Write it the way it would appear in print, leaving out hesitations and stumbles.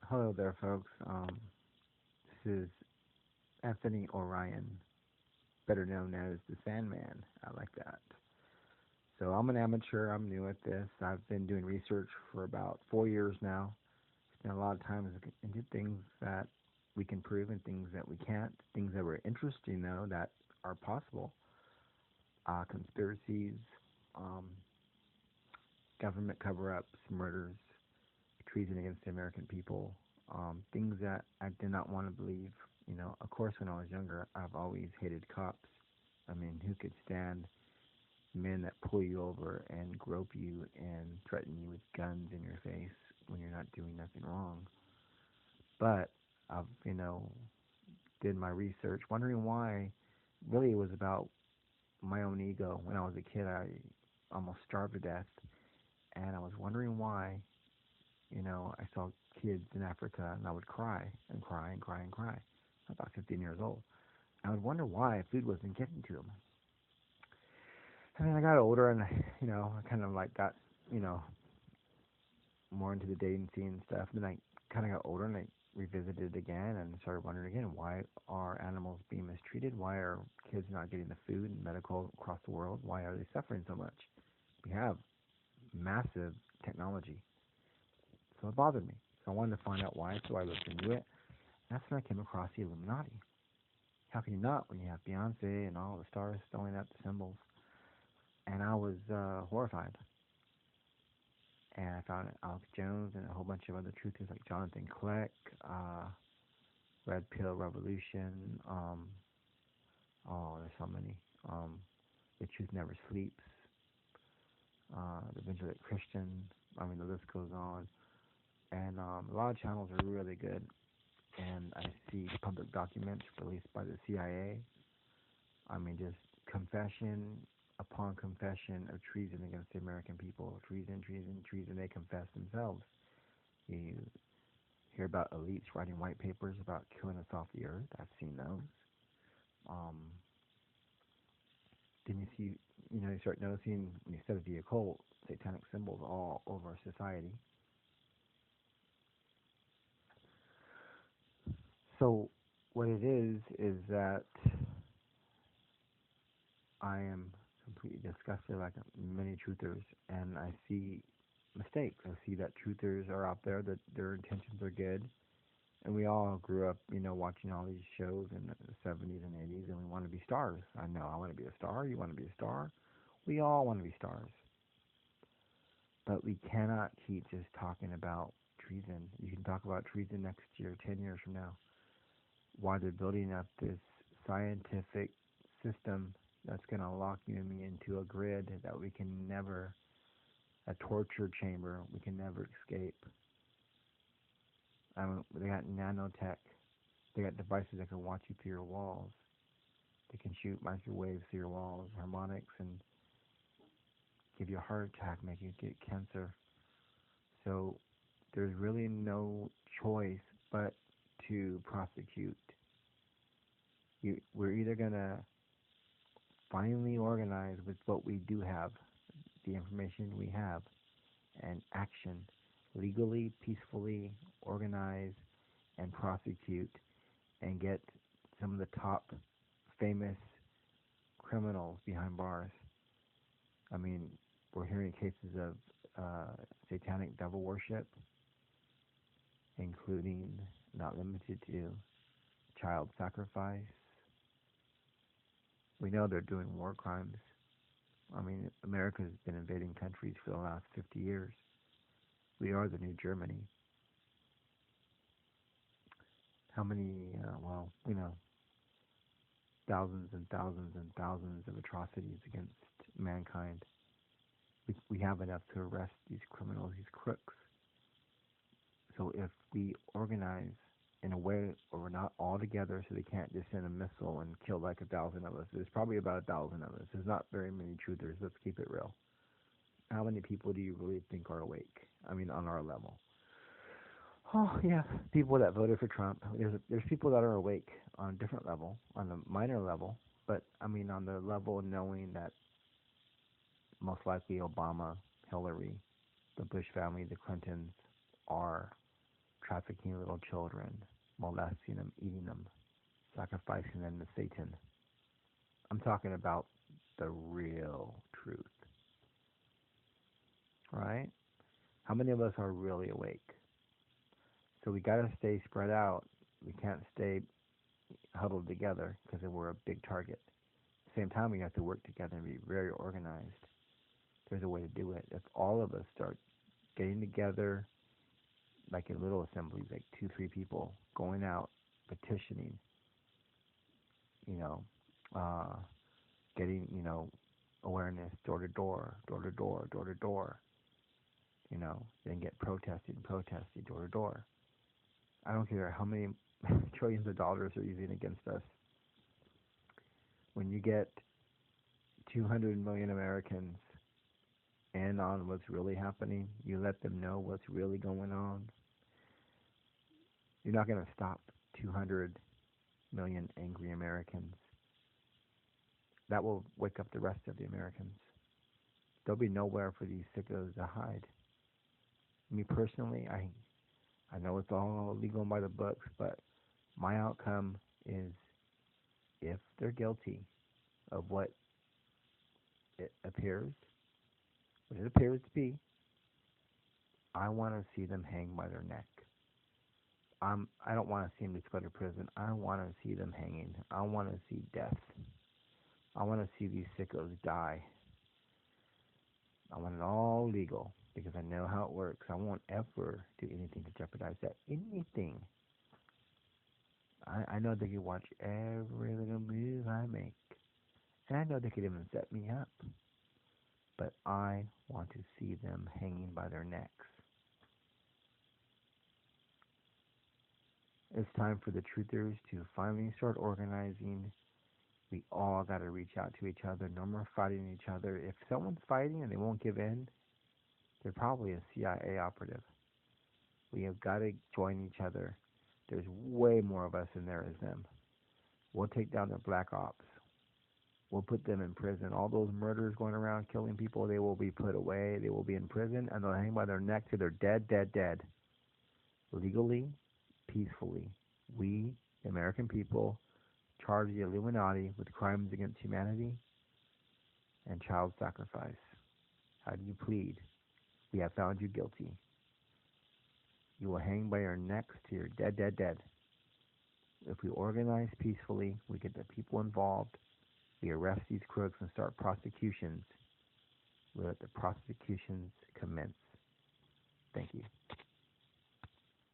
Hello there, folks. This is Anthony Orion, better known as the Sandman. I like that. So I'm an amateur. I'm new at this. I've been doing research for about 4 years now. Spent a lot of time into things that we can prove and things that we can't. Things that were interesting though that are possible. Conspiracies, um, government cover-ups, murders, treason against the American people, things that I did not want to believe. Of course, when I was younger, I've always hated cops. I mean, who could stand men that pull you over and grope you and threaten you with guns in your face when you're not doing nothing wrong? But I've, did my research, wondering why. Really, it was about my own ego. When I was a kid, I almost starved to death, and I was wondering why. I saw kids in Africa and I would cry and cry and cry and cry. I'm about 15 years old. I would wonder why food wasn't getting to them. And then I got older and, I kind of like got, you know, more into the dating scene and stuff. And then I kind of got older and I revisited it again and started wondering again, why are animals being mistreated? Why are kids not getting the food and medical across the world? Why are they suffering so much? We have massive technology. So it bothered me. So I wanted to find out why, so I looked into it. That's when I came across the Illuminati. How can you not when you have Beyonce and all the stars throwing out the symbols? And I was horrified. And I found Alex Jones and a whole bunch of other truthers like Jonathan Kleck, uh, Red Pill Revolution. There's so many. The Truth Never Sleeps. The Vigilant Christian. I mean, the list goes on. And a lot of channels are really good. And I see public documents released by the CIA. I mean, just confession upon confession of treason against the American people. Treason, treason, treason. They confess themselves. You hear about elites writing white papers about killing us off the earth. I've seen those. Um, then you start noticing when you study the occult, satanic symbols all over our society. So what it is that I am completely disgusted, like many truthers, and I see mistakes. I see that truthers are out there, that their intentions are good, and we all grew up, watching all these shows in the 70s and 80s, and we want to be stars. I know I want to be a star. You want to be a star. We all want to be stars, but we cannot keep just talking about treason. You can talk about treason next year, 10 years from now. Why they're building up this scientific system that's going to lock you and me into a grid that we can never, a torture chamber we can never escape. I mean, they got nanotech. They got devices that can watch you through your walls. They can shoot microwaves through your walls, harmonics, and give you a heart attack, make you get cancer. So there's really no choice but to prosecute. We're either going to finally organize with what we do have, the information we have, and action legally, peacefully organize and prosecute and get some of the top famous criminals behind bars. I mean, we're hearing cases of satanic devil worship, including, not limited to, child sacrifice. We know they're doing war crimes. I mean, America's been invading countries for the last 50 years. We are the new Germany. How many, thousands and thousands and thousands of atrocities against mankind. We have enough to arrest these criminals, these crooks. So if we organize in a way where we're not all together so they can't just send a missile and kill like 1,000 of us. There's probably about 1,000 of us. There's not very many truthers. Let's keep it real. How many people do you really think are awake? I mean, on our level. Oh yeah, people that voted for Trump. There's people that are awake on a different level, on a minor level, but I mean on the level of knowing that most likely Obama, Hillary, the Bush family, the Clintons are trafficking little children, molesting them, eating them, sacrificing them to Satan. I'm talking about the real truth, right? How many of us are really awake? So we got to stay spread out. We can't stay huddled together because we're a big target. At the same time, we have to work together and be very organized. There's a way to do it. If all of us start getting together, like in little assemblies, like 2, 3 people, going out, petitioning, you know, uh, getting, awareness door to door, door to door, door to door, then get protesting door to door. I don't care how many trillions of dollars are using against us. When you get 200 million Americans in on what's really happening, you let them know what's really going on, you're not going to stop 200 million angry Americans. That will wake up the rest of the Americans. There'll be nowhere for these sickos to hide. Me personally, I know it's all legal and by the books, but my outcome is if they're guilty of what it appears, what it appears to be, I want to see them hang by their neck. I don't want to see them just go to prison. I want to see them hanging. I want to see death. I want to see these sickos die. I want it all legal because I know how it works. I won't ever do anything to jeopardize that. Anything. I know they can watch every little move I make. And I know they could even set me up. But I want to see them hanging by their necks. It's time for the truthers to finally start organizing. We all got to reach out to each other. No more fighting each other. If someone's fighting and they won't give in, they're probably a CIA operative. We have got to join each other. There's way more of us than there is them. We'll take down the black ops. We'll put them in prison. All those murderers going around killing people, they will be put away. They will be in prison, and they'll hang by their neck till they're dead, dead, dead. Legally, peacefully. We, the American people, charge the Illuminati with crimes against humanity and child sacrifice. How do you plead? We have found you guilty. You will hang by your necks till you're dead, dead, dead. If we organize peacefully, we get the people involved, we arrest these crooks and start prosecutions, we let the prosecutions commence. Thank you.